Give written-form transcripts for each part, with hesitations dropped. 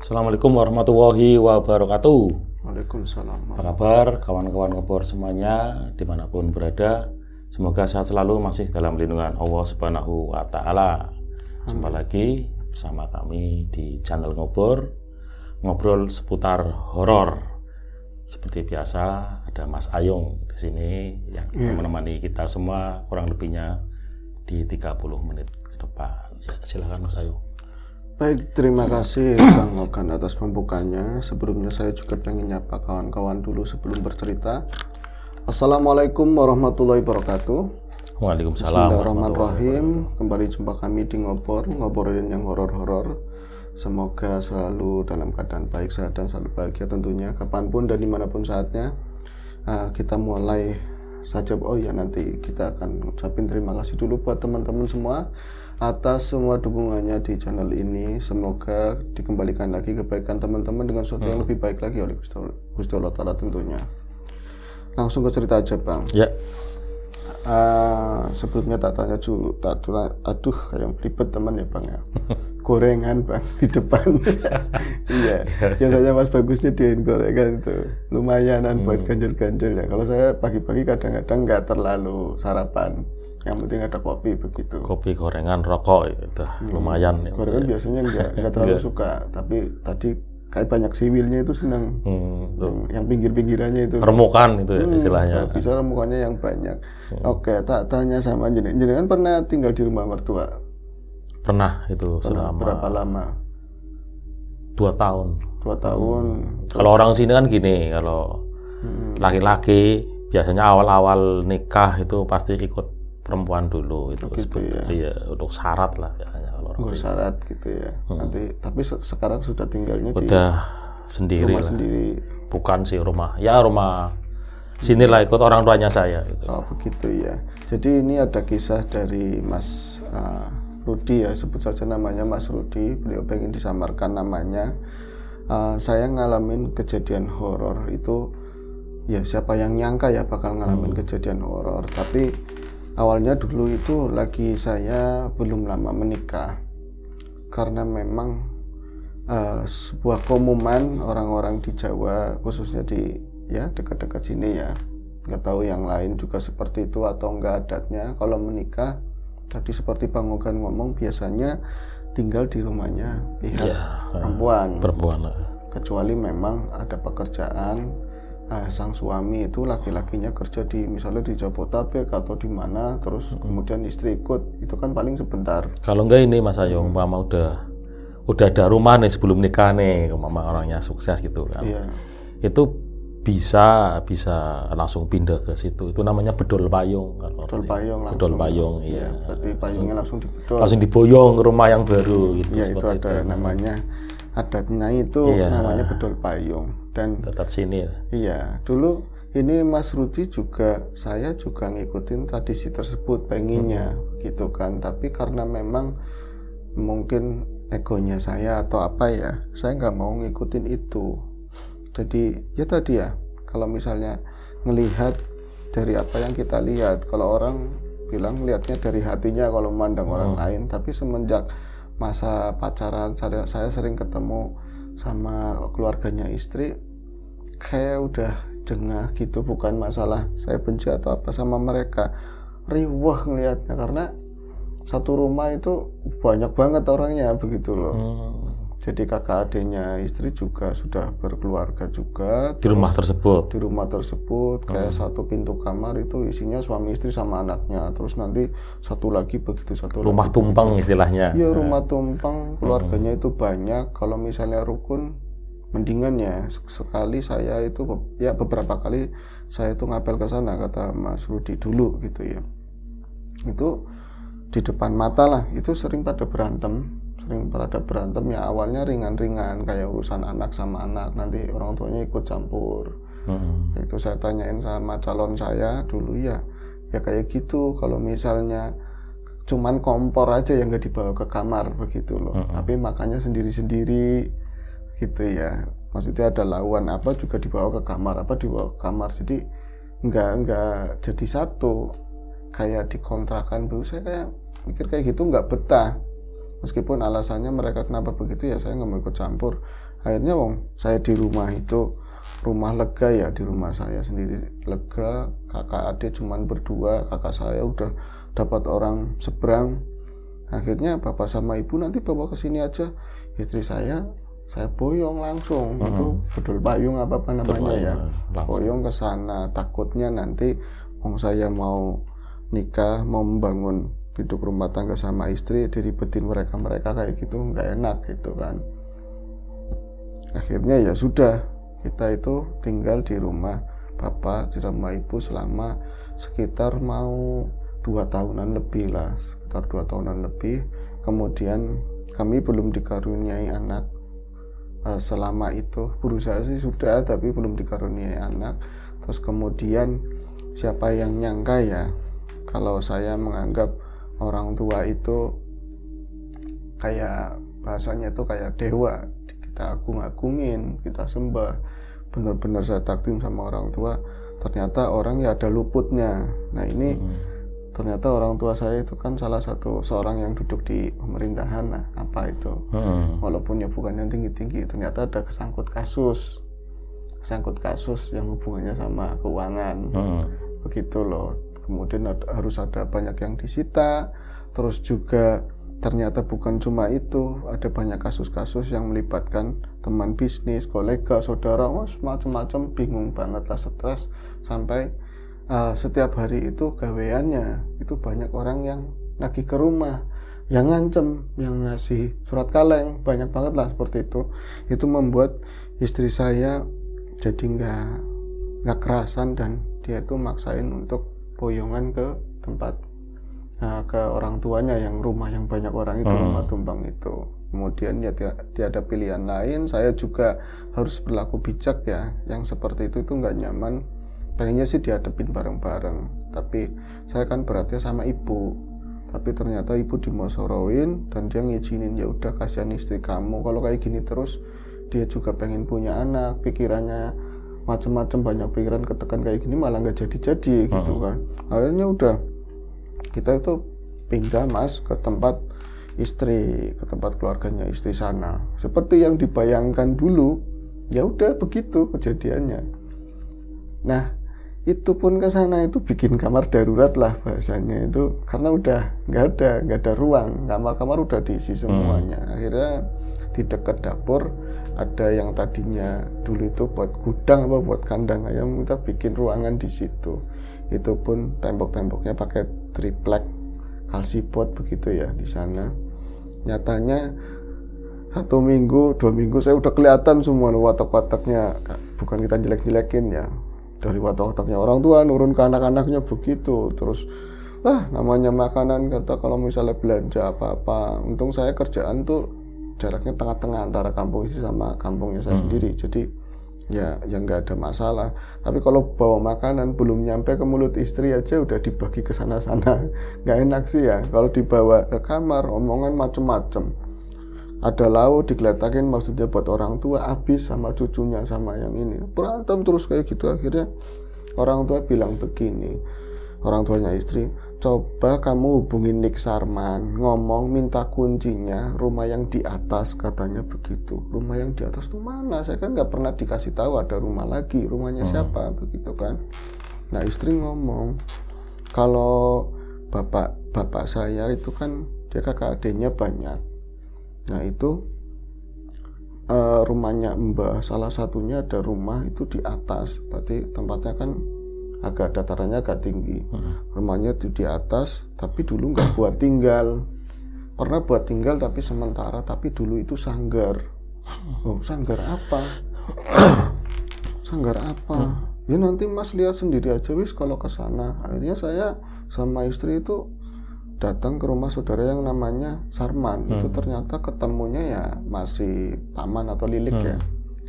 Assalamualaikum warahmatullahi wabarakatuh. Waalaikumsalam. Apa kabar kawan-kawan ngebor semuanya dimanapun berada? Semoga sehat selalu, masih dalam lindungan Allah Subhanahu wa Ta'ala. Jumpa lagi bersama kami di channel Ngebor, ngobrol seputar horor. Seperti biasa ada Mas Ayung di sini yang menemani kita semua kurang lebihnya di 30 menit ke depan. Ya, silakan Mas Ayung. Baik, terima kasih Bang Okan atas pembukanya. Sebelumnya saya juga pengen nyapa kawan-kawan dulu sebelum bercerita. Assalamualaikum warahmatullahi wabarakatuh. Waalaikumsalam. Bismillahirrahmanirrahim. Kembali jumpa kami di ngobrolin yang horor-horor. Semoga selalu dalam keadaan baik, sehat dan selalu bahagia tentunya kapanpun dan dimanapun saatnya. Kita mulai saja. Oh ya, nanti kita akan ucapin terima kasih dulu buat teman-teman semua atas semua dukungannya di channel ini. Semoga dikembalikan lagi kebaikan teman-teman dengan sesuatu yang lebih baik lagi oleh Gusti Allah Ta'ala tentunya. Langsung ke cerita aja Bang. Ya. Sebelumnya tak tanya dulu, aduh kayak ribet teman ya Bang ya. Gorengan Bang di depan. Iya, biasanya Mas Bagus nyediain gorengan itu lumayanan buat ganjil-ganjil ya. Kalau saya pagi-pagi kadang-kadang nggak terlalu sarapan, yang penting ada kopi begitu. Kopi, gorengan, rokok itu lumayan. Gorengan biasanya nggak terlalu suka, tapi tadi kayak banyak siwilnya itu senang. Yang pinggir-pinggirannya itu remukan itu ya, istilahnya. Kalau bisa remukannya yang banyak. Oke, tak tanya sama jenengan pernah tinggal di rumah mertua? Pernah itu selama berapa lama? 2 tahun. 2 tahun. Kalau orang sini kan gini, kalau laki-laki biasanya awal-awal nikah itu pasti ikut perempuan dulu itu ya. Iya, untuk syarat lah biasanya kalau orang sini. Syarat gitu ya. Nanti tapi sekarang sudah tinggalnya udah di sendiri rumah lah. sendiri. Bukan sih rumah sinilah ikut orang tuanya saya gitu. Oh begitu ya. Jadi ini ada kisah dari Mas Rudi ya, sebut saja namanya Mas Rudi. Beliau pengen disamarkan namanya. Saya ngalamin kejadian horor itu, ya siapa yang nyangka ya bakal ngalamin kejadian horor. Tapi awalnya dulu itu lagi saya belum lama menikah, karena memang sebuah komuman orang-orang di Jawa, khususnya di ya dekat-dekat sini ya, nggak tahu yang lain juga seperti itu atau enggak adatnya. Kalau menikah tadi seperti Bang Ogan ngomong, biasanya tinggal di rumahnya pihak perempuan, kecuali memang ada pekerjaan. Sang suami itu laki-lakinya kerja di misalnya di Jabodetabek atau di mana, terus kemudian istri ikut, itu kan paling sebentar. Kalau enggak ini Mas Ayung, mama udah ada rumah nih sebelum nikah nih, mama orangnya sukses gitu kan. Iya. Itu bisa langsung pindah ke situ. Itu namanya bedol payung kan. Bedol payung, iya. Berarti payungnya langsung dibedol. Langsung diboyong ke rumah yang baru gitu. Iya, itu ada namanya, adatnya itu namanya bedol payung. Dan tetap sini ya. Iya, dulu ini Mas Rudi juga, saya juga ngikutin tradisi tersebut pengennya gitu kan. Tapi karena memang mungkin egonya saya atau apa ya, saya nggak mau ngikutin itu. Jadi ya tadi ya, kalau misalnya ngelihat dari apa yang kita lihat, kalau orang bilang lihatnya dari hatinya kalau memandang orang lain. Tapi semenjak masa pacaran saya sering ketemu sama keluarganya istri, kayak udah jengah gitu. Bukan masalah saya benci atau apa sama mereka, riwah ngelihatnya, karena satu rumah itu banyak banget orangnya begitu loh. Jadi kakak adiknya istri juga sudah berkeluarga juga di rumah tersebut. Di rumah tersebut kayak satu pintu kamar itu isinya suami istri sama anaknya. Terus nanti satu lagi begitu, satu rumah lagi tumpeng begitu. Istilahnya. Iya, rumah tumpeng, keluarganya itu banyak. Kalau misalnya rukun, mendingan ya sekali saya itu ya beberapa kali saya itu ngapel ke sana, kata Mas Rudi dulu gitu ya. Itu di depan mata lah, itu sering pada berantem ya. Awalnya ringan-ringan kayak urusan anak sama anak, nanti orang tuanya ikut campur. Itu saya tanyain sama calon saya dulu ya kayak gitu. Kalau misalnya cuman kompor aja yang nggak dibawa ke kamar begitu loh, tapi makannya sendiri-sendiri gitu ya. Maksudnya ada lawan apa juga dibawa ke kamar, jadi nggak jadi satu, kayak dikontrakan. Dulu saya kayak mikir kayak gitu nggak betah. Meskipun alasannya mereka kenapa begitu ya saya nggak mau ikut campur. Akhirnya saya di rumah itu, rumah lega ya, di rumah saya sendiri lega, kakak adik cuman berdua, kakak saya udah dapat orang seberang. Akhirnya bapak sama ibu, nanti bawa ke sini aja istri saya boyong langsung. Itu bedul payung apa namanya ya, boyong ke sana. Takutnya nanti saya mau nikah, mau membangun hidup rumah tangga sama istri, diribetin mereka kayak gitu, nggak enak gitu kan. Akhirnya ya sudah, kita itu tinggal di rumah bapak, di rumah ibu selama sekitar mau 2 tahunan lebih lah, sekitar 2 tahunan lebih. Kemudian kami belum dikaruniai anak. Selama itu berusaha sih sudah, tapi belum dikaruniai anak. Terus kemudian siapa yang nyangka ya, kalau saya menganggap orang tua itu kayak, bahasanya itu kayak dewa, kita agung-agungin, kita sembah, benar-benar saya takdim sama orang tua. Ternyata orang ya ada luputnya. Nah ini ternyata orang tua saya itu kan salah satu seorang yang duduk di pemerintahan. Nah apa itu, walaupun ya bukan yang tinggi-tinggi, ternyata ada kesangkut kasus yang hubungannya sama keuangan. Begitu loh. Kemudian harus ada banyak yang disita. Terus juga ternyata bukan cuma itu, ada banyak kasus-kasus yang melibatkan teman bisnis, kolega, saudara, macam-macam, bingung banget lah, stres. Sampai setiap hari itu gaweannya itu banyak orang yang nagih ke rumah, yang ngancem, yang ngasih surat kaleng, banyak banget lah seperti itu. Itu membuat istri saya jadi nggak kerasan, dan dia itu maksain untuk boyongan ke tempat, ke orang tuanya yang rumah yang banyak orang itu, rumah tumbang itu. Kemudian ya tiada pilihan lain, saya juga harus berlaku bijak ya, yang seperti itu nggak nyaman. Pengennya sih dihadapin bareng-bareng, tapi saya kan beratnya sama ibu, tapi ternyata ibu dimosoroin dan dia ngizinin, ya udah kasihan istri kamu, kalau kayak gini terus dia juga pengen punya anak, pikirannya macam-macam, banyak pikiran, ketekan kayak gini malah nggak jadi-jadi gitu kan. Akhirnya udah, kita itu pindah Mas ke tempat istri, ke tempat keluarganya istri sana. Seperti yang dibayangkan dulu, ya udah begitu kejadiannya. Nah itu pun ke sana itu bikin kamar darurat lah bahasanya itu, karena udah nggak ada ruang, kamar udah diisi semuanya. Akhirnya di dekat dapur ada yang tadinya dulu itu buat gudang apa buat kandang ayam, kita bikin ruangan di situ. Itu pun tembok-temboknya pakai triplek kalsipot begitu ya di sana. Nyatanya 1 minggu 2 minggu saya udah kelihatan semua watak-wataknya, bukan kita jelek-jelekin ya, dari watak-wataknya orang tua nurun ke anak-anaknya begitu. Terus namanya makanan, kata kalau misalnya belanja apa-apa, untung saya kerjaan tuh jaraknya tengah-tengah antara kampung istri sama kampungnya saya sendiri, jadi ya nggak ada masalah. Tapi kalau bawa makanan belum nyampe ke mulut istri aja udah dibagi ke sana-sana, nggak enak sih ya. Kalau dibawa ke kamar omongan macem-macem, ada lauk digeletakin, maksudnya buat orang tua, habis sama cucunya sama yang ini, berantem terus kayak gitu. Akhirnya orang tua bilang begini, orang tuanya istri, coba kamu hubungin Nik Sarman, ngomong minta kuncinya rumah yang di atas, katanya begitu. Rumah yang di atas tuh mana? Saya kan nggak pernah dikasih tahu ada rumah lagi, rumahnya siapa begitu kan. Nah istri ngomong, kalau bapak saya itu kan dia kakak adiknya banyak. Nah itu rumahnya Mbah, salah satunya ada rumah itu di atas, berarti tempatnya kan agak datarannya agak tinggi. Rumahnya itu di atas, tapi dulu nggak buat tinggal, pernah buat tinggal tapi sementara, tapi dulu itu sanggar. Oh sanggar apa? Sanggar apa? Ya nanti Mas lihat sendiri aja wis kalau ke sana. Akhirnya saya sama istri itu datang ke rumah saudara yang namanya Sarman. Itu ternyata ketemunya ya masih paman atau lilik ya.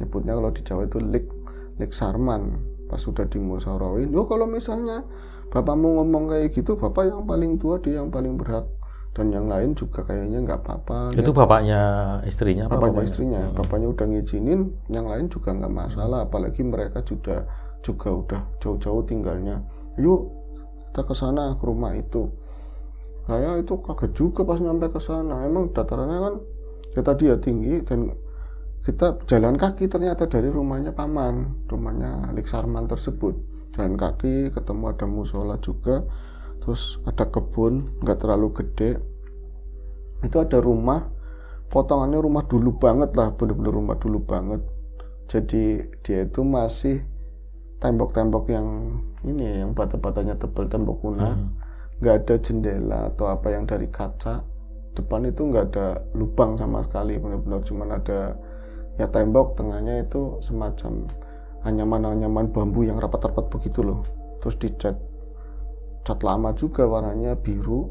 Nyebutnya kalau di Jawa itu lik Sarman. Pas sudah dimusyawarahkan, kalau misalnya bapakmu ngomong kayak gitu, bapak yang paling tua, dia yang paling berhak, dan yang lain juga kayaknya nggak apa-apa. Itu bapaknya istrinya? Bapaknya istrinya, bapaknya udah ngizinin, yang lain juga nggak masalah. Apalagi mereka juga udah jauh-jauh tinggalnya. Yuk kita ke sana, ke rumah itu. Saya itu kaget juga pas nyampe ke sana. Emang datarannya kan ya tadi ya tinggi, dan kita jalan kaki ternyata dari rumahnya paman, rumahnya Lik Sarman tersebut. Jalan kaki ketemu ada musola juga, terus ada kebun nggak terlalu gede. Itu ada rumah, potongannya rumah dulu banget lah, bener-bener rumah dulu banget. Jadi dia itu masih tembok-tembok yang ini, yang bata-batanya tebal, tembok kuno, nggak ada jendela atau apa yang dari kaca. Depan itu nggak ada lubang sama sekali, benar-benar cuman ada ya tembok, tengahnya itu semacam anyaman-anyaman bambu yang rapat-rapat begitu loh. Terus dicat lama juga, warnanya biru,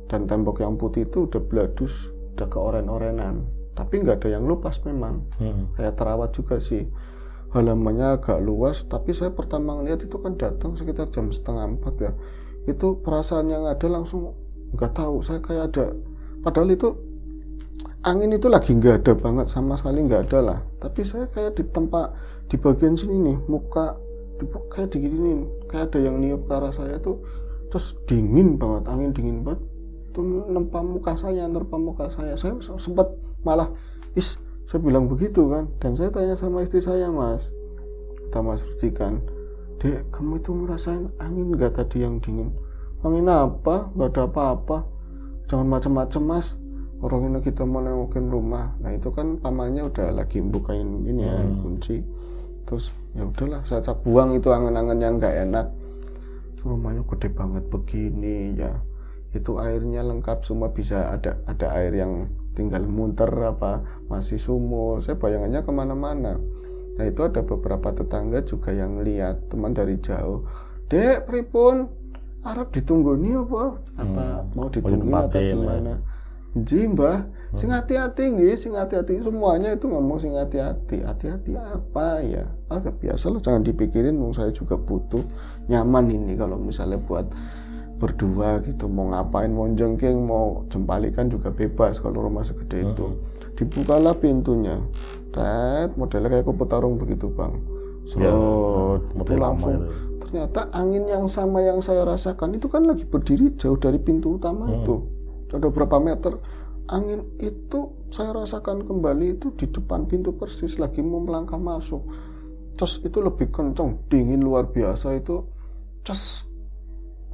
dan tembok yang putih itu udah beladus, udah keoren-orenan, tapi nggak ada yang lupas memang. Kayak terawat juga sih. Halamannya agak luas, tapi saya pertama ngeliat itu kan datang sekitar jam 3:30 ya. Itu perasaan yang ada langsung nggak tahu, saya kayak ada, padahal itu angin itu lagi nggak ada banget, sama sekali nggak ada lah. Tapi saya kayak di tempat di bagian sini nih, muka kayak diginin, kayak ada yang niup ke arah saya tuh, terus dingin banget, angin dingin banget. Itu nerpa muka saya. Saya sempat malah, saya bilang begitu kan, dan saya tanya sama istri saya, Mas, kata Mas Rudi kan, Dek, kamu itu ngerasain angin nggak tadi yang dingin? Angin apa? Nggak ada apa-apa. Jangan macam-macam, Mas. Orang ini kita mau nengokin rumah. Nah itu kan pamannya udah lagi bukain ini ya, kunci. Terus ya udahlah, saya buang itu angan-angan yang nggak enak. Rumahnya gede banget begini ya. Itu airnya lengkap semua, bisa ada air yang tinggal muter apa masih sumur. Saya bayangannya kemana-mana. Nah itu ada beberapa tetangga juga yang lihat, teman dari jauh. Dek, pripun? Arab ditunggu nih apa mau ditungguin atau gimana? Ji mbah, sing hati-hati nggih, sing hati-hati, semuanya itu ngomong sing hati-hati. Hati-hati apa ya? Biasalah, jangan dipikirin, saya juga butuh nyaman ini kalau misalnya buat berdua gitu, mau ngapain, mau jengking, mau jempalikan juga bebas kalau rumah segede itu. Dibukalah pintunya, modelnya kayak kupu tarung begitu bang. Itu langsung ternyata angin yang sama yang saya rasakan itu kan lagi berdiri jauh dari pintu utama itu, ada berapa meter. Angin itu saya rasakan kembali itu di depan pintu persis, lagi mau melangkah masuk. Terus itu lebih kencang, dingin luar biasa itu. Terus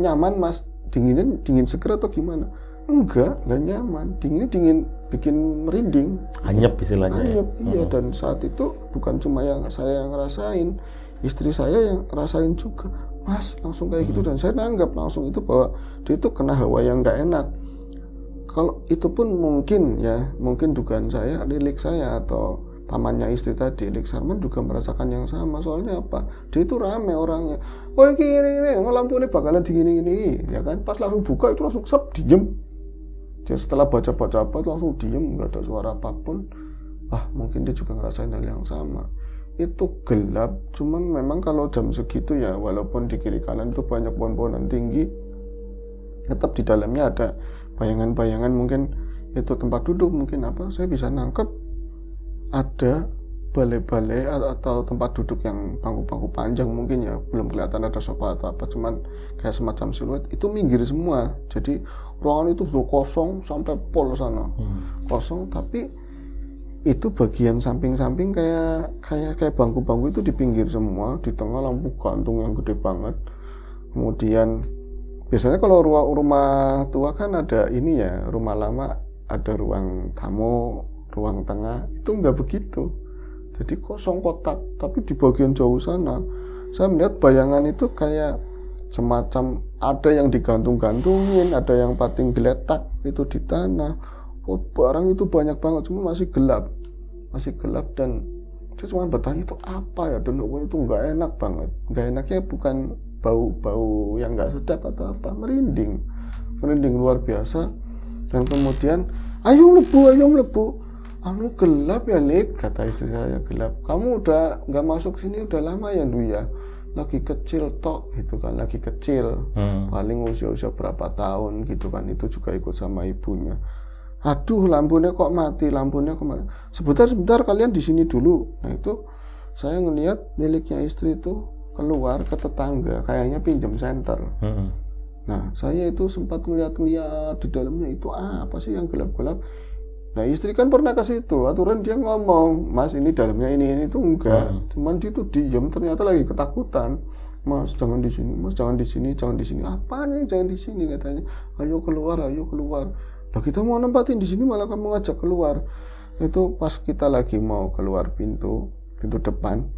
nyaman Mas, dingin seger atau gimana? Enggak nyaman, dingin bikin merinding, anyep istilahnya. Anyep, iya. Dan saat itu bukan cuma yang saya yang ngerasain, istri saya yang ngerasain juga, Mas, langsung kayak gitu. Dan saya nanggap langsung itu bahwa dia itu kena hawa yang nggak enak. Kalau itu pun mungkin dugaan saya, Lik saya atau pamannya istri tadi, Lik Sarman juga merasakan yang sama. Soalnya apa? Dia itu rame orangnya. Oh ini lampu ini bakalan gini, ya kan? Pas langsung buka itu langsung diem. Dia setelah baca-baca apa langsung diem, nggak ada suara apapun. Mungkin dia juga ngerasain hal yang sama. Itu gelap, cuman memang kalau jam segitu ya, walaupun di kiri kanan itu banyak pohon-pohonan tinggi, tetap di dalamnya ada bayangan-bayangan, mungkin itu tempat duduk, mungkin apa, saya bisa nangkep ada balai-balai atau tempat duduk yang bangku-bangku panjang mungkin ya, belum kelihatan ada sofa atau apa, cuman kayak semacam siluet, itu minggir semua. Jadi ruangan itu betul kosong sampai pol sana, kosong, tapi itu bagian samping-samping kayak bangku-bangku itu di pinggir semua, di tengah lampu gantung yang gede banget. Kemudian biasanya kalau rumah tua kan ada ini ya, rumah lama ada ruang tamu, ruang tengah, itu enggak begitu. Jadi kosong kotak, tapi di bagian jauh sana saya melihat bayangan itu kayak semacam ada yang digantung-gantungin, ada yang pating geletak itu di tanah. Barang itu banyak banget, cuma masih gelap dan saya cuma bertanya itu apa ya, dan itu nggak enak banget. Nggak enaknya bukan bau yang nggak sedap atau apa, merinding luar biasa. Dan kemudian ayo mlebu, gelap ya Lik, kata istri saya. Gelap, kamu udah nggak masuk sini udah lama ya Lu ya? Lagi kecil tok gitu kan, lagi kecil, paling usia berapa tahun gitu kan, itu juga ikut sama ibunya. Aduh, lampunya kok mati. Sebentar kalian di sini dulu. Nah itu saya ngelihat miliknya istri itu keluar ke tetangga, kayaknya pinjam senter. Nah saya itu sempat ngeliat di dalamnya itu apa sih yang gelap-gelap. Nah istri kan pernah ke situ, aturan dia ngomong, Mas ini dalamnya ini tuh enggak, cuman dia tuh diem, ternyata lagi ketakutan. Mas jangan di sini, Mas jangan di sini, jangan di sini. Apanya jangan di sini katanya? Ayo keluar, ayo keluar. Nah kita mau nempatin di sini malah kamu ngajak keluar. Itu pas kita lagi mau keluar pintu depan,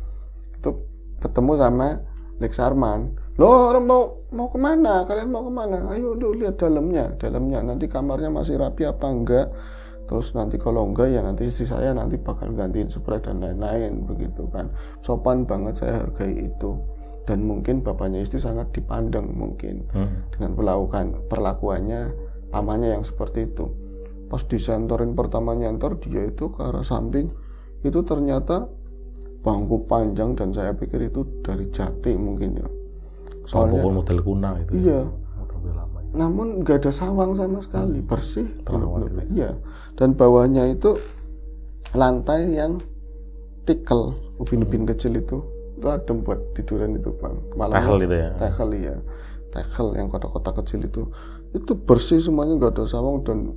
itu ketemu sama Lex Arman. Loh orang mau kemana? Kalian mau kemana? Ayo lihat dalamnya. Nanti kamarnya masih rapi apa enggak? Terus nanti kalau enggak ya nanti istri saya nanti bakal gantiin spray dan lain-lain begitu kan. Sopan banget, saya hargai itu. Dan mungkin bapaknya istri sangat dipandang mungkin dengan perlakuannya pamannya yang seperti itu. Pas disentorin pertama nyentor, dia itu ke arah samping, itu ternyata bangku panjang dan saya pikir itu dari jati mungkin ya. Soalnya model kuna itu. Iya. Model lama. Namun nggak ada sawang sama sekali, bersih. Bener-bener. Iya. Dan bawahnya itu lantai yang tikel, ubin-ubin kecil itu adem buat tiduran itu bang. Tehel itu ya. Tehel iya. Tehel yang kotak-kotak kecil itu bersih semuanya, nggak ada sawang. Dan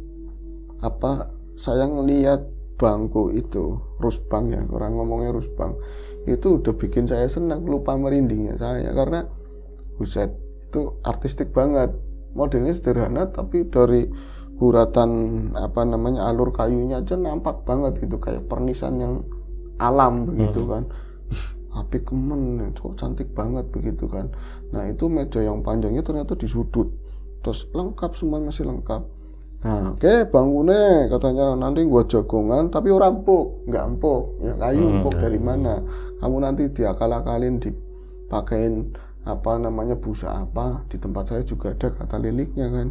saya ngelihat bangku itu rusbang ya, orang ngomongnya rusbang, itu udah bikin saya senang, lupa merindingnya saya karena buset itu artistik banget. Modelnya sederhana tapi dari guratan alur kayunya aja nampak banget gitu, kayak pernisan yang alam begitu kan. Api kemen, kok cantik banget begitu kan. Nah itu meja yang panjangnya ternyata di sudut, terus lengkap, semua masih lengkap. Nah oke, bangunnya katanya nanti gua jagongan tapi orang empuk, nggak empuk ya, kayu empuk dari mana? Kamu nanti diakal-akalin dipakein busa apa, di tempat saya juga ada kata liliknya kan.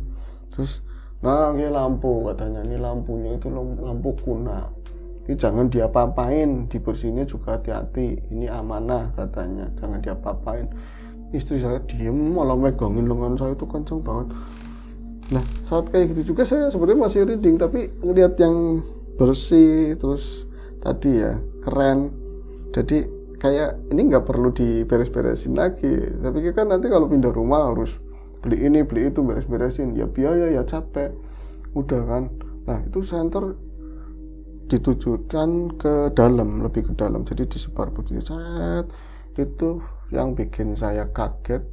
Terus nah ini lampu katanya, ini lampunya itu lampu kuna, ini jangan diapa-apain, dibersihinnya juga hati-hati, ini amanah katanya, jangan diapa-apain. Istri saya diem malah megangin lengan saya itu kenceng banget. Nah saat kayak gitu juga saya sebenarnya masih reading, tapi ngelihat yang bersih terus tadi ya keren, jadi kayak ini nggak perlu diberes-beresin lagi. Tapi kan nanti kalau pindah rumah harus beli ini beli itu, beres-beresin ya, biaya ya, capek udah kan. Nah itu center ditujukan ke dalam, lebih ke dalam, jadi disebar begini set. Itu yang bikin saya kaget,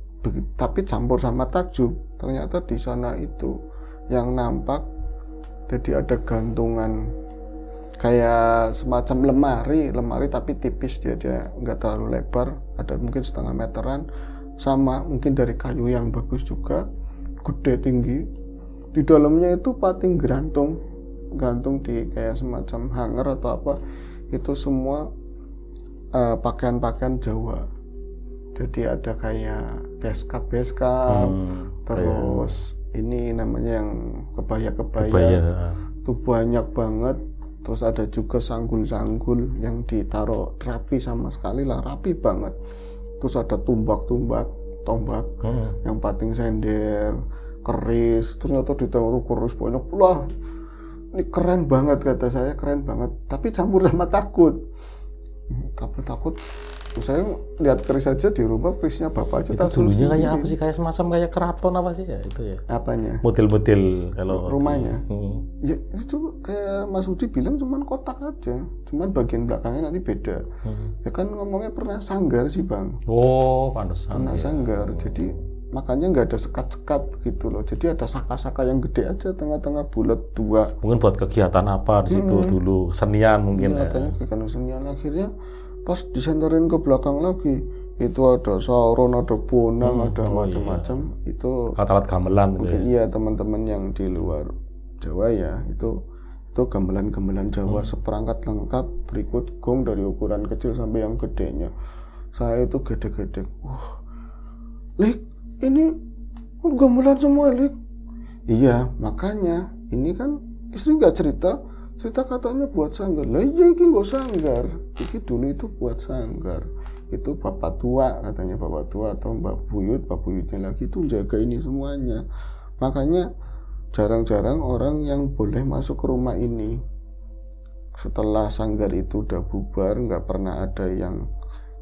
tapi campur sama takjub. Ternyata di sana itu yang nampak, jadi ada gantungan kayak semacam lemari tapi tipis, dia nggak terlalu lebar, ada mungkin setengah meteran, sama mungkin dari kayu yang bagus juga, gede tinggi. Di dalamnya itu pating gantung di kayak semacam hanger atau apa, itu semua pakaian-pakaian Jawa. Jadi ada kayak beskap, terus ini namanya yang kebaya itu banyak banget. Terus ada juga sanggul-sanggul yang ditaruh rapi sama sekali lah, rapi banget. Terus ada tombak yang pating sender, keris, ternyata ditaruh keris banyak pula. Ini keren banget kata saya, keren banget. Tapi campur sama takut. Saya lihat keris aja di rumah, kerisnya bapak aja. Itu dulunya kayak apa sih, kayak semacam kayak keraton apa sih ya itu ya? Apanya? Model-model kalau rumahnya. Ya itu kayak Mas Rudi bilang cuman kotak aja, cuman bagian belakangnya nanti beda. Ya kan ngomongnya pernah sanggar sih bang. Oh pantesan. Pernah sanggar, jadi makanya nggak ada sekat-sekat begitu loh. Jadi ada saka-saka yang gede aja, tengah-tengah bulat dua. Mungkin buat kegiatan apa di situ dulu, kesenian mungkin. Iya, katanya kegiatan kesenian. Akhirnya pas disenterin ke belakang lagi, itu ada sauron, ada bonang, ada macam-macam. Itu alat-alat gamelan mungkin iya teman-teman yang di luar Jawa ya, itu gamelan-gamelan Jawa, seperangkat lengkap, berikut gong dari ukuran kecil sampai yang gedenya. Saya itu gede-gede, wah Lik, ini gamelan semua Lik. Iya makanya ini kan istri nggak cerita katanya buat sanggar. Lah iya ini nggak sanggar, ini dulu itu buat sanggar. Itu bapak tua katanya, bapak tua atau mbak buyutnya lagi itu jaga ini semuanya. Makanya jarang-jarang orang yang boleh masuk ke rumah ini. Setelah sanggar itu udah bubar, nggak pernah ada yang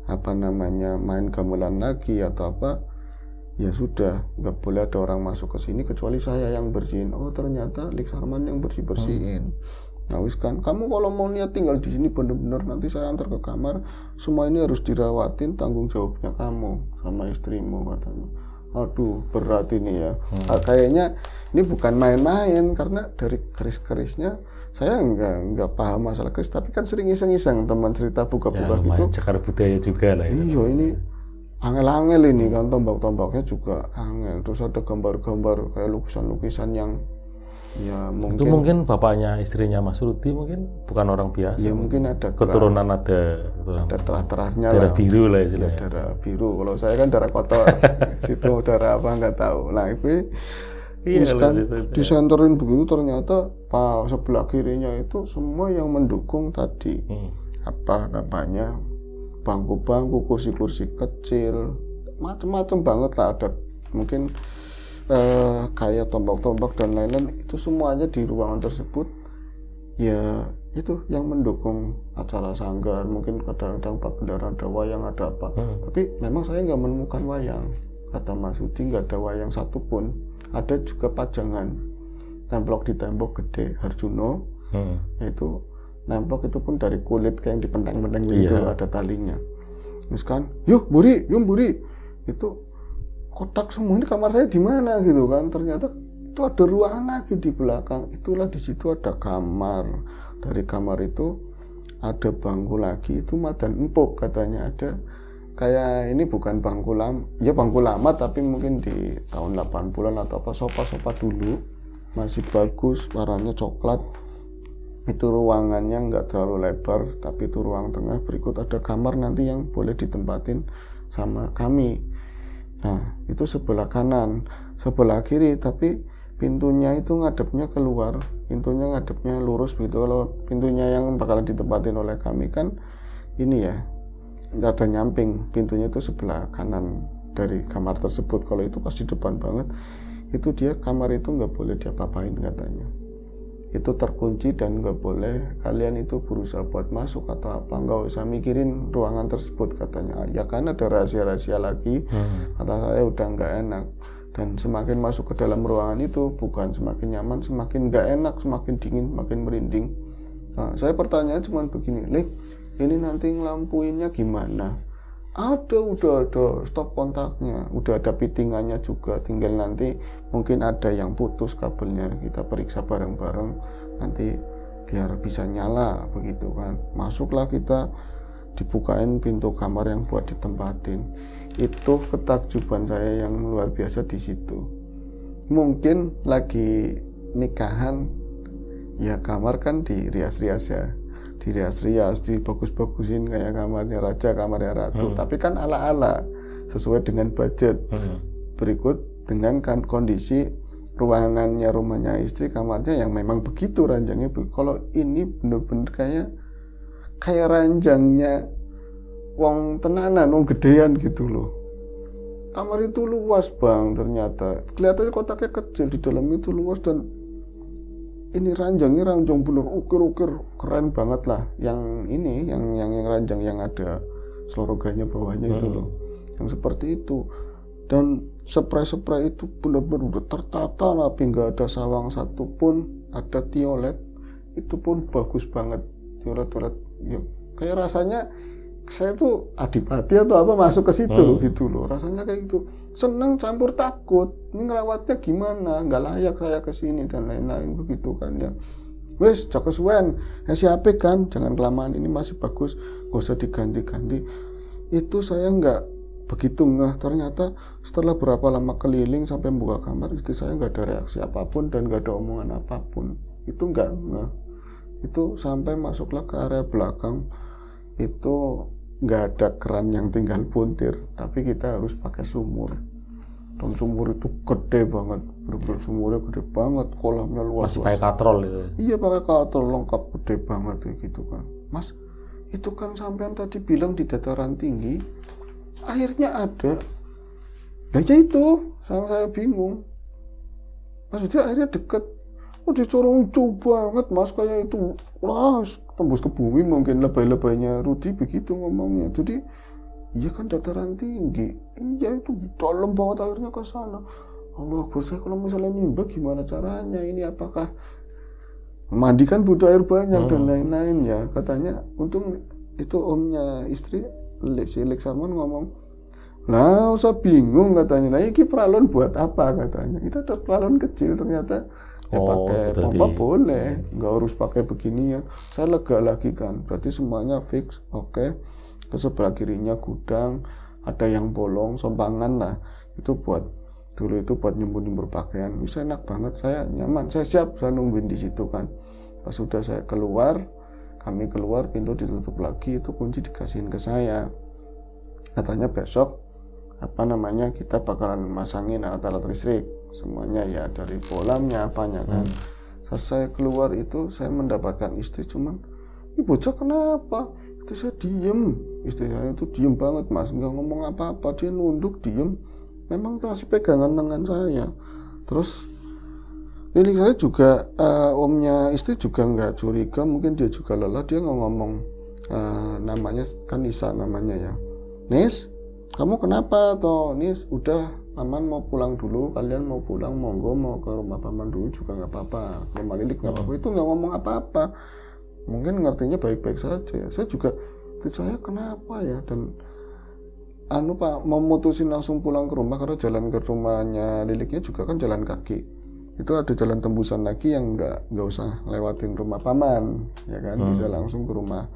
main gamelan lagi atau apa. Ya sudah, nggak boleh ada orang masuk ke sini kecuali saya yang bersihin. Oh ternyata Lex Arman yang bersihin. Nah wis kan, kamu kalau mau niat tinggal di sini bener-bener nanti saya antar ke kamar, semua ini harus dirawatin, tanggung jawabnya kamu sama istrimu katanya. Aduh berat ini ya. Kayaknya ini bukan main-main karena dari keris-kerisnya saya nggak paham masalah keris, tapi kan sering iseng-iseng teman cerita buka-buka gitu. Cakar budaya juga lah itu. Iya ini angel-angel ini kan, tombak-tombaknya juga angel, terus ada gambar-gambar kayak lukisan-lukisan yang ya mungkin Itu mungkin bapaknya istrinya Mas Rudi mungkin bukan orang biasa. ya mungkin ada Keturunan ada terah-terahnya darah lah. biru lah Ya istilahnya. darah biru, kalau saya kan darah kotor. Situ darah apa nggak tahu. Nah itu Iya, kan kalau itu. disenterin begitu, ternyata sebelah kirinya itu semua yang mendukung tadi apa namanya, bangku-bangku, kursi-kursi kecil, macam-macam banget lah, ada mungkin kayak tombak-tombak dan lain-lain, itu semuanya di ruangan tersebut ya itu yang mendukung acara sanggar. Mungkin kadang-kadang benar ada wayang, ada apa, tapi memang saya nggak menemukan wayang, kata Mas Udi, nggak ada wayang satupun. Ada juga pajangan nemplok di tembok gede Harjuno, yaitu nemplok itu pun dari kulit kayak yang dipenteng-penteng begitu, ada talinya. Terus kan, yuk buri, itu kotak semua, ini kamar saya di mana gitu kan. Ternyata itu ada ruangan lagi di belakang, itulah di situ ada kamar. Dari kamar itu ada bangku lagi, itu madan empuk katanya, ada kayak ini bukan bangku lama, ya bangku lama tapi mungkin di tahun 80-an atau apa, sofa-sofa dulu masih bagus, warnanya coklat. Itu ruangannya nggak terlalu lebar, tapi itu ruang tengah. Berikut ada kamar nanti yang boleh ditempatin sama kami. Nah itu sebelah kanan, sebelah kiri, tapi pintunya itu ngadepnya keluar, pintunya ngadepnya lurus begitu. Kalau pintunya yang bakalan ditempatin oleh kami kan ini ya, ada nyamping, pintunya itu sebelah kanan dari kamar tersebut. Kalau itu pasti depan banget, itu dia kamar itu nggak boleh diapa-apain katanya, itu terkunci dan nggak boleh kalian itu berusaha buat masuk atau apa, nggak usah mikirin ruangan tersebut katanya. Ya kan ada rahasia-rahasia lagi, kata saya udah nggak enak. Dan semakin masuk ke dalam ruangan itu bukan semakin nyaman, semakin nggak enak, semakin dingin, makin merinding. Nah, saya pertanyaan cuma begini, Lik, ini nanti ngelampuinnya gimana? Udah ada stop kontaknya, udah ada fittingannya juga, tinggal nanti mungkin ada yang putus kabelnya, kita periksa bareng-bareng nanti biar bisa nyala begitu kan. Masuklah kita, dibukain pintu kamar yang buat ditempatin. Itu ketakjuban saya yang luar biasa di situ. Mungkin lagi nikahan ya, kamar kan dirias-rias ya, dirias-rias, dibagus-bagusin kayak kamarnya raja, kamarnya ratu, tapi kan ala-ala sesuai dengan budget. Berikut dengan kondisi ruangannya, rumahnya istri, kamarnya yang memang begitu ranjangnya. Kalau ini bener-bener kayak ranjangnya wong tenanan, wong gedean gitu loh. Kamar itu luas bang, ternyata kelihatannya kotaknya kecil, di dalam itu luas, dan ini ranjangnya ranjang bener, ukir-ukir keren banget lah. Yang ini yang ranjang yang ada selorogannya bawahnya itu loh, yang seperti itu. Dan spray itu benar-benar udah tertata rapi, nggak ada sawang satupun. Ada tiolet, itu pun bagus banget, tiolet ya, kayak rasanya saya tuh adipati atau apa masuk ke situ gitu loh, rasanya kayak gitu. Seneng campur takut, ini ngerawatnya gimana, nggak layak saya kesini dan lain-lain begitu kan ya. Wes jaga suwen, siapa kan, jangan kelamaan, ini masih bagus, nggak usah diganti-ganti. Itu saya nggak begitu ngeh. Ternyata setelah berapa lama keliling sampai buka kamar, istri saya nggak ada reaksi apapun dan nggak ada omongan apapun. Itu nggak ngeh. Itu sampai masuklah ke area belakang, itu nggak ada keran yang tinggal puntir, tapi kita harus pakai sumur. Dan sumur itu gede banget, bener-bener sumurnya gede banget, kolamnya luas. Masih pakai katrol itu? Iya pakai katrol, lengkap, gede banget gitu kan. Mas, itu kan sampean tadi bilang di dataran tinggi airnya ada. Nah ya itu, saya bingung. Maksudnya airnya deket. Oh dicorong jauh banget mas, kayak itu lah tembus ke bumi, mungkin lebay-lebaynya Rudi begitu ngomongnya. Jadi iya kan dataran tinggi, iya itu dalam banget airnya ke sana. Allah, saya kalau misalnya nimba gimana caranya ini, apakah mandi kan butuh air banyak dan lain-lain ya. Katanya untung itu omnya istri si Lek Sarman ngomong, lah usah bingung katanya, nah ini peralon buat apa katanya, itu ada peralon kecil ternyata ya pakai pompa boleh, nggak harus pakai begini ya. Saya lega lagi kan, berarti semuanya fix. Oke. Ke sebelah kirinya gudang, ada yang bolong sompangan lah, itu buat dulu itu buat nyembur pakaian. Bisa enak banget, saya nyaman, saya siap, saya nungguin di situ kan. Pas sudah saya keluar, kami keluar, pintu ditutup lagi, itu kunci dikasihin ke saya. Katanya besok kita bakalan masangin alat-alat listrik semuanya ya, dari bolamnya apanya kan. Saat saya keluar itu saya mendapatkan istri, cuman ini bocah kenapa? Itu saya diem, istri saya itu diem banget mas, nggak ngomong apa-apa, dia nunduk diem, memang masih pegangan tangan saya. Terus ini saya juga omnya istri juga nggak curiga, mungkin dia juga lelah, dia ngomong namanya kan Nisa namanya ya, Nis kamu kenapa toh? Nis udah paman mau pulang dulu, kalian mau pulang monggo, mau ke rumah paman dulu juga nggak apa-apa, ke rumah Lilik nggak apa-apa. Itu nggak ngomong apa-apa, mungkin ngertinya baik-baik saja. Saya juga saya kenapa ya, dan Pak mau mutusin langsung pulang ke rumah karena jalan ke rumahnya Liliknya juga kan jalan kaki. Itu ada jalan tembusan lagi yang nggak usah lewatin rumah paman ya kan, bisa langsung ke rumah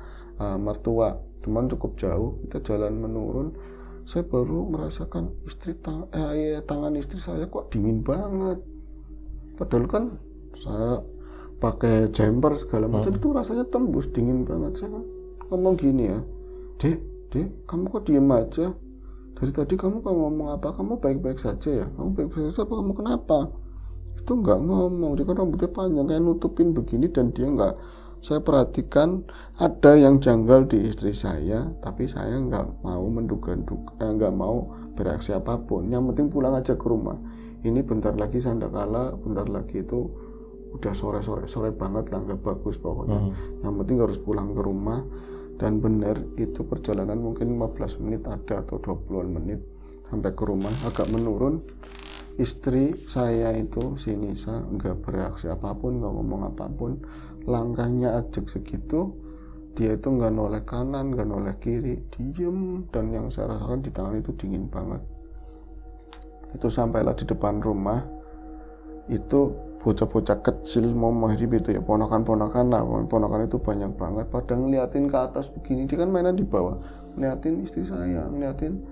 mertua. Cuman cukup jauh, kita jalan menurun. Saya baru merasakan tangan istri saya kok dingin banget. Padahal kan saya pakai jumper segala macam, itu rasanya tembus dingin banget. Saya ngomong gini ya, Dek, kamu kok diem aja? Dari tadi kamu ngomong apa? Kamu baik-baik saja ya? Kamu baik-baik saja apa? Kamu kenapa? Itu nggak ngomong, dia kan rambutnya panjang kayak nutupin begini, dan dia nggak. Saya perhatikan ada yang janggal di istri saya, tapi saya nggak mau nggak mau bereaksi apapun. Yang penting pulang aja ke rumah. Ini bentar lagi sandakala, bentar lagi itu udah sore banget lah, nggak bagus pokoknya. Yang penting harus pulang ke rumah. Dan benar itu perjalanan mungkin 15 menit ada atau 20-an menit sampai ke rumah, agak menurun. Istri saya itu si Nisa nggak bereaksi apapun, nggak ngomong apapun. Langkahnya ajak segitu, dia itu nggak noleh kanan, nggak noleh kiri, diem. Dan yang saya rasakan di tangan itu dingin banget. Itu sampailah di depan rumah, itu bocah-bocah kecil mau maghrib itu ya, ponakan-ponakan lah, ponakan itu banyak banget. Pada ngeliatin ke atas begini, dia kan mainan di bawah, ngeliatin istri saya, ngeliatin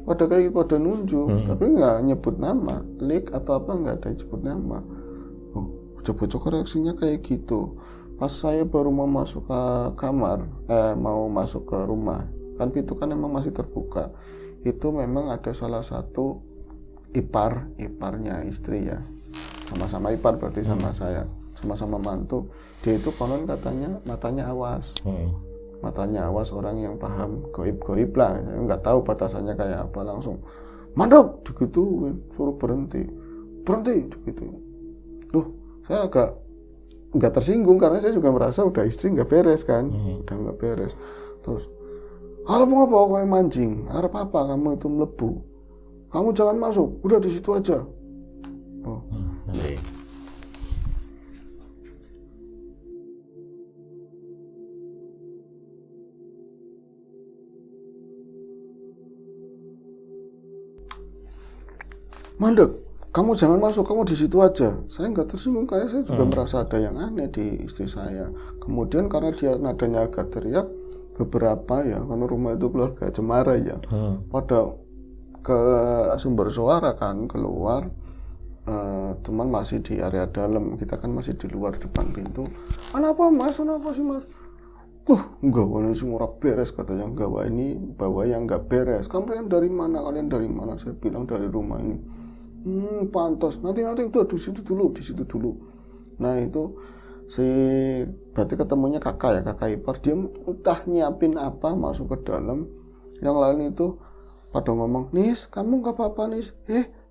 pada nunjuk, tapi nggak nyebut nama, Lik atau apa, nggak ada nyebut nama. Bocah-bocah reaksinya kayak gitu. Pas saya baru mau masuk ke kamar, mau masuk ke rumah, kan pintu kan emang masih terbuka. Itu memang ada salah satu iparnya istri ya, sama-sama ipar berarti sama saya, sama-sama mantu. Dia itu konon katanya matanya awas, orang yang paham goib lah, nggak tahu batasannya kayak apa, langsung mandek digituin, suruh berhenti gitu. Saya agak nggak tersinggung karena saya juga merasa udah istri nggak beres kan, udah nggak beres. Terus harap apa kau mancing, harap apa kamu itu melebu, kamu jangan masuk, udah di situ aja. Mandek, kamu jangan masuk, kamu di situ aja. Saya nggak tersinggung, kayak saya juga merasa ada yang aneh di istri saya. Kemudian karena dia nadanya agak teriak, beberapa ya, karena rumah itu keluarga cemara ya, pada ke sumber suara kan keluar. Teman masih di area dalam, kita kan masih di luar depan pintu. Kenapa mas? Kenapa sih mas? Enggak, ini semua beres katanya. Enggak, ini bawa yang enggak beres. Kalian dari mana? Saya bilang dari rumah ini. Pantas. Nanti udah di situ dulu. Nah itu berarti ketemunya kakak ipar, dia entah nyiapin apa masuk ke dalam. Yang lain itu pada ngomong, Nis, kamu nggak apa-apa Nis?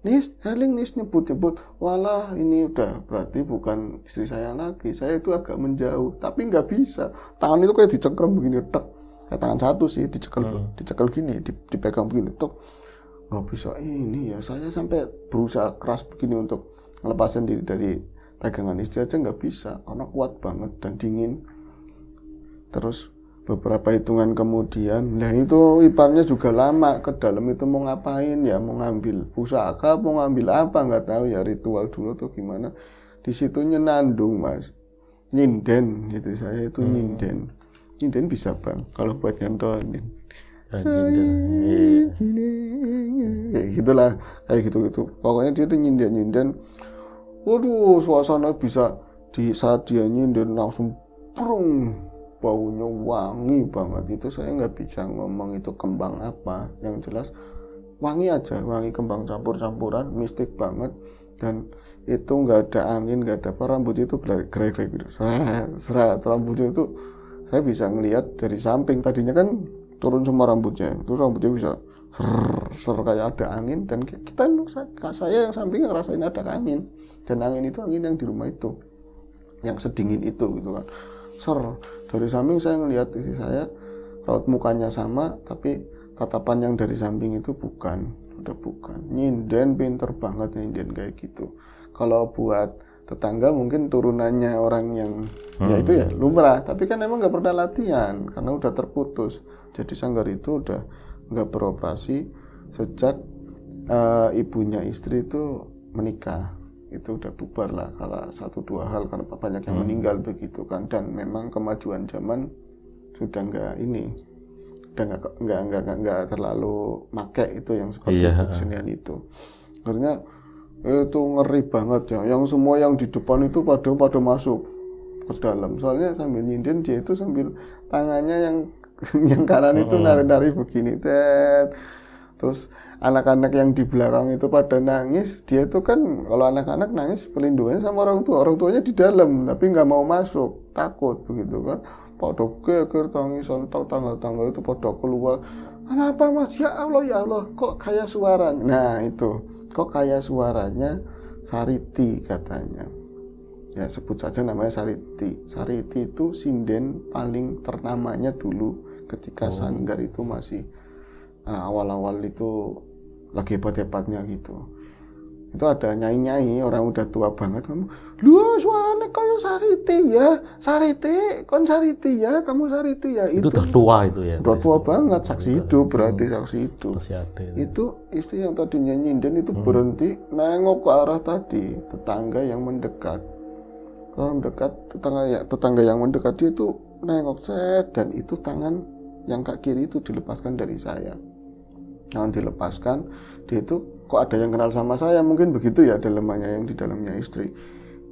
Nis, Eling Nis nyebut. Walah, ini udah berarti bukan istri saya lagi. Saya itu agak menjauh, tapi nggak bisa. Tangan itu kayak dicengkram begini, tek. Kayak tangan satu sih dicekel gini, dipegang begini, tek. Nggak bisa ini ya. Saya sampai berusaha keras begini untuk melepasin diri dari pegangan istri aja nggak bisa karena kuat banget dan dingin. Terus beberapa hitungan kemudian, nah itu iparnya juga lama ke dalam itu mau ngapain ya, mau ngambil pusaka, mau ngambil apa nggak tahu ya, ritual dulu tuh gimana. Di situ nyenandung Mas, nyinden gitu, saya itu nyinden bisa Bang kalau buat nyantonin. Kayak gitulah, kayak gitu. Pokoknya dia tuh nyinden. Waduh, suasana bisa di saat dia nyinden langsung prung, baunya wangi banget. Itu saya nggak bisa ngomong itu kembang apa, yang jelas wangi aja, wangi kembang campur-campuran, mistik banget. Dan itu nggak ada angin, nggak ada apa, rambutnya itu gerak-gerak gitu, seret rambutnya itu saya bisa ngelihat dari samping. Tadinya kan turun semua rambutnya, itu rambutnya bisa ser kayak ada angin. Dan saya yang samping ngerasain ada angin, dan angin itu angin yang di rumah itu, yang sedingin itu gitu kan. Dari samping saya ngelihat istri saya, raut mukanya sama, tapi tatapan yang dari samping itu bukan. Nyinden pinter banget nyinden kayak gitu. Kalau buat tetangga mungkin turunannya orang yang ya itu ya lumrah, tapi kan emang nggak pernah latihan karena udah terputus. Jadi sanggar itu udah nggak beroperasi sejak ibunya istri itu menikah. Itu udah bubar lah kalau 1-2 hal karena banyak yang meninggal begitu kan. Dan memang kemajuan zaman sudah nggak terlalu make itu yang seperti itu, kesenian itu. Akhirnya itu ngeri banget ya, yang semua yang di depan itu pada masuk ke dalam. Soalnya sambil nyinden dia itu sambil tangannya yang kanan itu nari-nari begini, terus anak-anak yang di belakang itu pada nangis. Dia itu kan kalau anak-anak nangis pelindungannya sama orang tuanya di dalam, tapi nggak mau masuk, takut begitu kan. Pada geger tangisan, tangga-tangga itu pada keluar. Kenapa Mas? Ya Allah, kok kayak suaranya. Nah itu, kok kayak suaranya Sariti katanya. Ya sebut saja namanya Sariti. Sariti itu sinden paling ternamanya dulu ketika sanggar itu masih awal-awal itu lagi hebat-hebatnya gitu. Itu ada nyai-nyai orang udah tua banget ngomong, "Lu suaranya kayak Sariti ya. Kon Sariti ya, kamu Sariti ya." Itu udah tua itu ya. Udah tua banget, saksi hidup berarti saksi hidup. Itu istri yang tadinya nyinden itu berhenti nengok ke arah tadi, tetangga yang mendekat. Kalau mendekat, tetangga yang mendekat dia itu nengok dan itu tangan yang kaki kiri itu dilepaskan dari saya. Nah, dilepaskan, dia itu kok ada yang kenal sama saya, mungkin begitu ya dalemannya yang di dalamnya istri.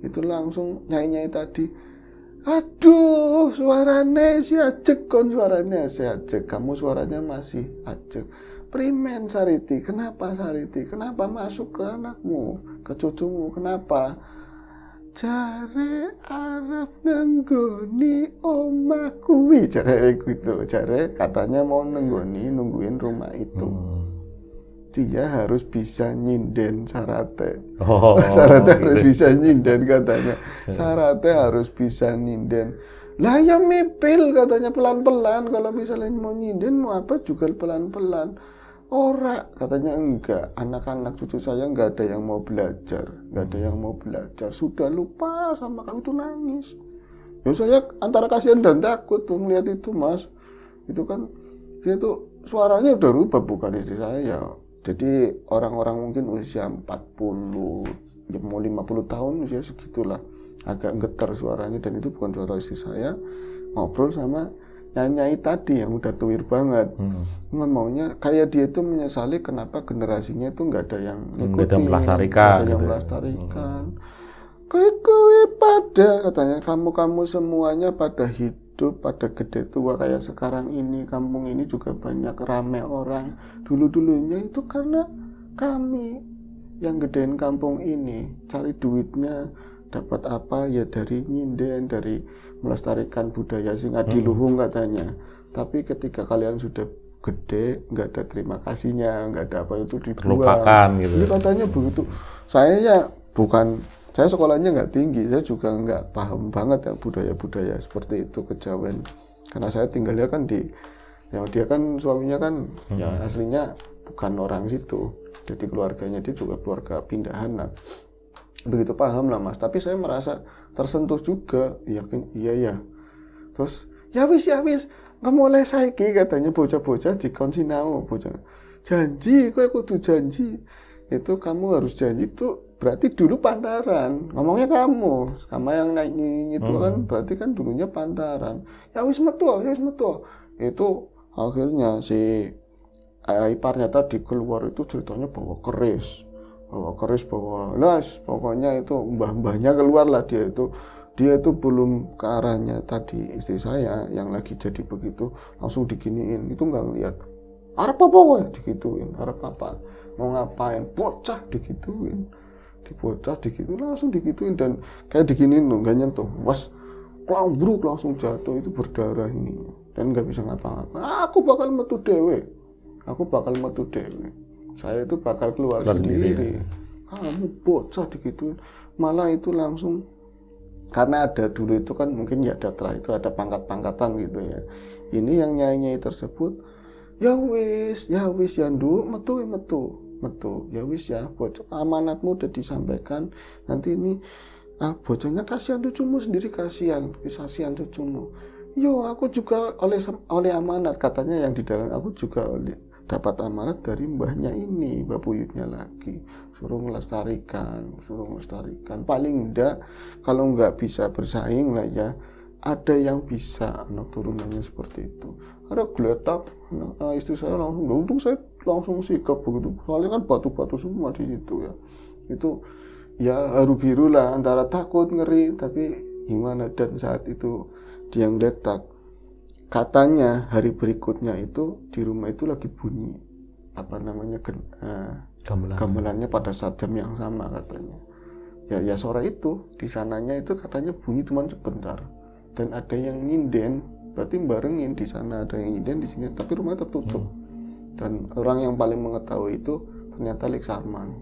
Itu langsung nyai-nyai tadi, "Aduh, suaranya si ajek kamu suaranya masih ajek. Primen Sariti, kenapa Sariti? Kenapa masuk ke anakmu, ke cucumu, kenapa?" "Jare arep nenggoni omah kuwi," jare gitu. Jare katanya mau nungguin rumah itu. Dia harus bisa nyinden syaratnya. Syaratnya harus bisa nyinden katanya. Syaratnya harus bisa nyinden. Lah ya mepel katanya, pelan-pelan. Kalau misalnya mau nyinden mau apa juga pelan-pelan. Ora, katanya enggak. Anak-anak cucu saya enggak ada yang mau belajar. Sudah lupa sama kamu, itu nangis. Ya saya antara kasihan dan takut tuh ngeliat itu Mas. Itu kan dia tuh suaranya udah rubah, bukan istri saya ya. Jadi orang-orang mungkin usia 40, ya mau 50 tahun usia segitulah, agak getar suaranya. Dan itu bukan suara istri saya, ngobrol sama nyai tadi yang udah tuir banget. Ngomongnya kayak dia itu menyesali kenapa generasinya itu nggak ada yang ngikutin, nggak ada yang melestarikan. Kowe pada katanya kamu semuanya pada hidup, pada gede tua kayak sekarang ini. Kampung ini juga banyak rame orang. Dulu-dulunya itu karena kami yang gedein kampung ini, cari duitnya dapat apa ya dari nyinden, dari melestarikan budaya sing adiluhung katanya. Tapi ketika kalian sudah gede, nggak ada terima kasihnya, nggak ada apa, itu dibuang. Terlupakan gitu. Ini katanya begitu. Saya sekolahnya nggak tinggi, saya juga nggak paham banget ya budaya-budaya seperti itu kejawen. Karena saya tinggalnya kan dia kan suaminya kan aslinya bukan orang situ. Jadi keluarganya dia juga keluarga pindahan lah. begitu paham lah Mas, tapi saya merasa tersentuh juga, yakin iya ya. Terus ya wis nggak mulai saiki katanya bocah-bocah di sinau bocah janji, kowe kudu janji, itu kamu harus janji itu berarti dulu pantaran, ngomongnya kamu sama yang nyanyi itu kan berarti kan dulunya pantaran. Ya wis metu itu akhirnya si iparnya tadi keluar itu ceritanya bawa keris bawa las, pokoknya itu mbah-mbahnya keluar lah, dia itu belum ke arahnya tadi istri saya yang lagi jadi begitu langsung diginiin, itu nggak ngeliat arep apa woy digituin, arep apa mau ngapain, bocah digituin langsung digituin dan kayak diginiin loh, nggak nyentuh, was klambruk langsung jatuh, itu berdarah ininya dan nggak bisa ngapa-ngapa. Aku bakal metu dewe, saya itu bakal keluar sendiri. Ya. Kamu bocah digituin, malah itu langsung karena ada dulu itu kan mungkin ya datra itu ada pangkat-pangkatan gitu ya. Ini yang nyai-nyai tersebut, ya wis ya nduk metu. Ya wis ya, bocah amanatmu udah disampaikan. Nanti ini bocahnya kasihan cucumu sendiri, kasihan cucumu. Yo aku juga oleh amanat, katanya yang di dalam aku juga dapat amanat dari mbahnya ini, mbah buyutnya lagi, suruh melestarikan. Paling enggak kalau enggak bisa bersaing lah ya, ada yang bisa anak turunannya seperti itu. Ada geletak, istri saya langsung, untung saya langsung sikap begitu, soalnya kan batu-batu semua di situ ya. Itu ya haru biru lah, antara takut ngeri, tapi gimana. Dan saat itu dia ngeletak, katanya hari berikutnya itu di rumah itu lagi bunyi gamelannya pada saat jam yang sama katanya. Ya sore itu di sananya itu katanya bunyi cuma sebentar, dan ada yang nyinden, berarti barengin di sana ada yang nyinden di sini, tapi rumah tertutup. Dan orang yang paling mengetahui itu ternyata Lik Sarman.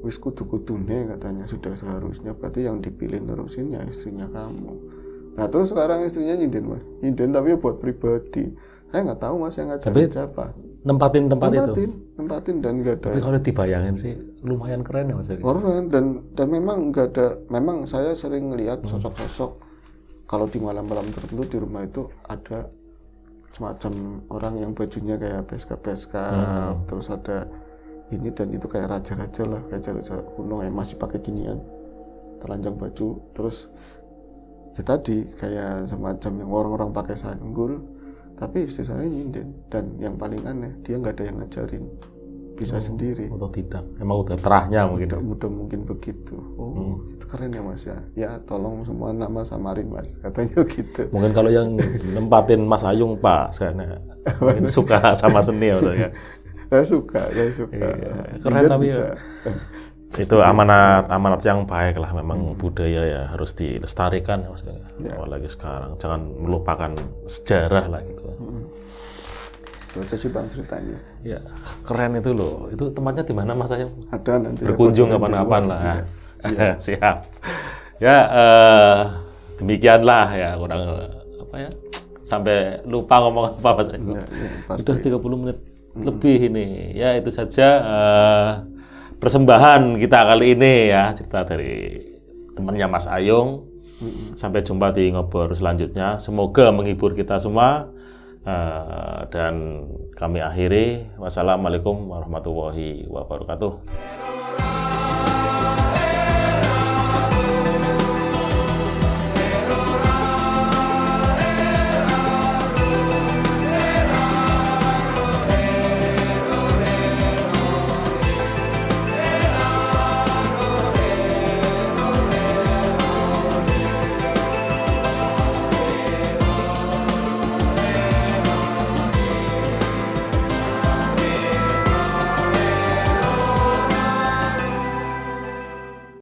Wis kudu-kudune katanya, sudah seharusnya, berarti yang dipilih nerusin ya istrinya kamu. Nah terus sekarang istrinya nyinden tapi buat pribadi. Saya nggak tahu Mas yang ngajarin siapa. Nempatin dan nggak ada. Tapi kalau dibayangin sih lumayan keren ya Mas. Keren, dan memang nggak ada. Memang saya sering lihat sosok-sosok kalau di malam-malam tertentu di rumah itu ada semacam orang yang bajunya kayak peska-peska, terus ada ini dan itu kayak raja-raja lah, kayak raja kuno yang masih pakai ginian, telanjang baju, terus ya tadi kayak semacam yang orang-orang pakai sanggul, tapi istri saya nyinden. Dan yang paling aneh, dia nggak ada yang ngajarin, bisa sendiri. Atau tidak, emang udah terahnya mungkin. Mudah mungkin begitu. Itu keren ya Mas ya. Ya tolong semua nama samarin Mas, katanya gitu. Mungkin kalau yang nempatin Mas Ayung Pak, saya mungkin suka sama seni ya. Saya suka. Iya, keren tapi ya. Itu amanat yang baik lah, memang budaya ya harus dilestarikan ya. Apalagi sekarang jangan melupakan sejarah lah gitu. Itu aja sih Bang ceritanya. Ya keren itu loh. Itu tempatnya di mana Mas Ayung? Ada nanti. Berkunjung kapan-kapan lah. Ya. Siap. Ya demikianlah ya, kurang apa ya, sampai lupa ngomong apa Mas Ayung. Sudah 30 menit lebih ini. Ya itu saja persembahan kita kali ini ya, cerita dari temannya Mas Ayung. Sampai jumpa di ngobrol selanjutnya, semoga menghibur kita semua, dan kami akhiri. Wassalamualaikum warahmatullahi wabarakatuh.